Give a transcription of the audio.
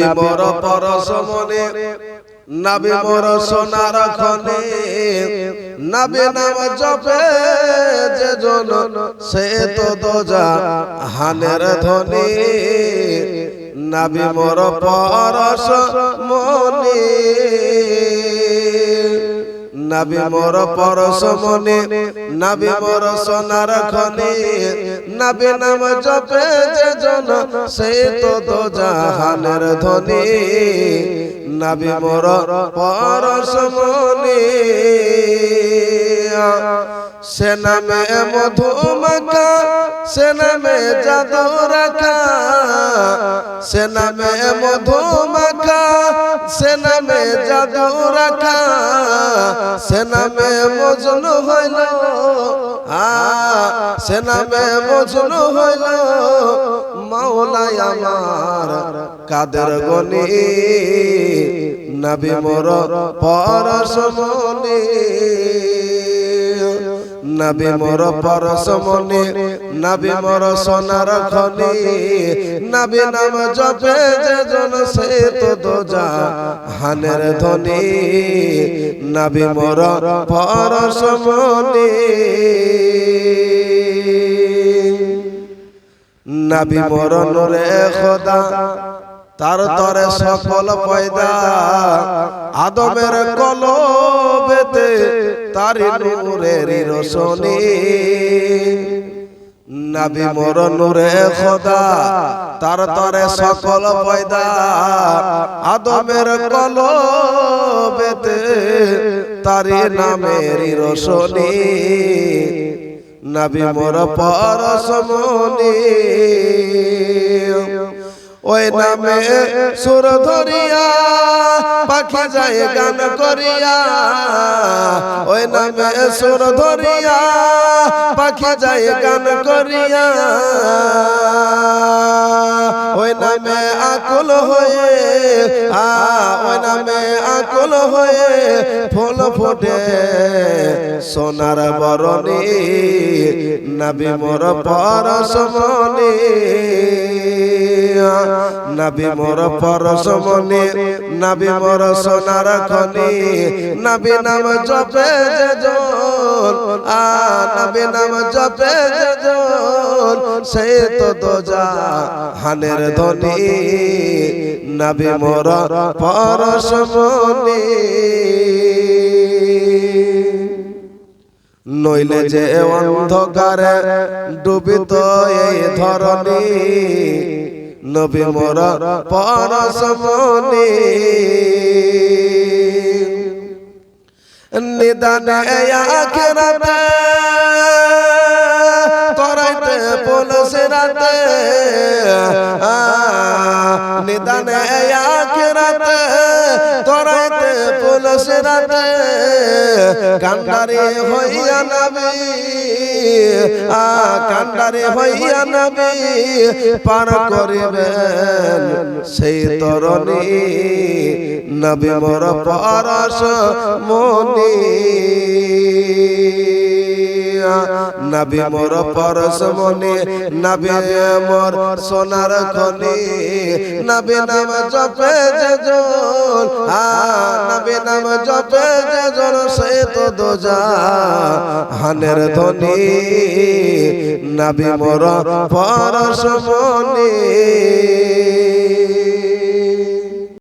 মোর পরশমনে নবী মোর সোনার খনে নবী নাম জপে যে জন সে তো দোজাহানের ধনী নবী মোর পরশমনে নবী মোর পরশমনে নবী মোর সোনার খনে নবী নাম জপে যে জন সে তো দোজাহানের ধনী নবী মোর পরশমনে সে নামে মধু মাখা সে নামে জাদু রাখা সে নামে মধু মাখা সে নামে জাদু রাখা সে নামে মজনু হইল সে নামে মজনু হইল মাওলাই আমার কাদের গনি নবী মোর পরশমনে নবী মোর পরশমনে নবী মোর সোনার খনি নবী নাম জপে যে জন সে তো দোজাহানের ধনী নবী মোর পরশমনে নবী মোর নূরে খোদা তার তরে সকল পয়দা আদমের কলবেতে তারি নূরের রোশনী নবী মোর নূরে খোদা তার তরে সকল পয়দা আদমের কলবেতে তারি নামের রোশনী নবী মোর পরশমনে ওই নামে সুর ধরিয়া পাখি যায় গান করিয়া ওই নামে সুর ধরিয়া পাখি যায় গান করিয়া ওই নামে আকুল হয়ে ওই নামে আকুল হয়ে ফুল ফুটে সোনার বরণী নবী মোর পরশমনে নবী মোর পরশমনে নবী মোর সোনার খনি নবী নাম জপে যে জন নবী নাম জপে যে জন সে তো দোজাহানের ধনী নবী মোর পরশমনে নইলে যে অন্ধকারে ডুবিত এই ধরণী নবী মোর পরশমনে নিদানে আখিরাতে করাইতে পুলসিরাতে নিদানে আখিরাতে করাইতে পুলসিরাতে কান্ডারি হইয়া নবী কান্ডারি হইয়া নবী পার করিবেন সেই তরণী নবী মোর পরশমনে নবী মোর পরশমনে নবী মোর সোনার খনি নবী নাম জপে যে জন নবী নাম জপে যে জন সে তো দোজাহানের ধনী নবী মোর পরশমনে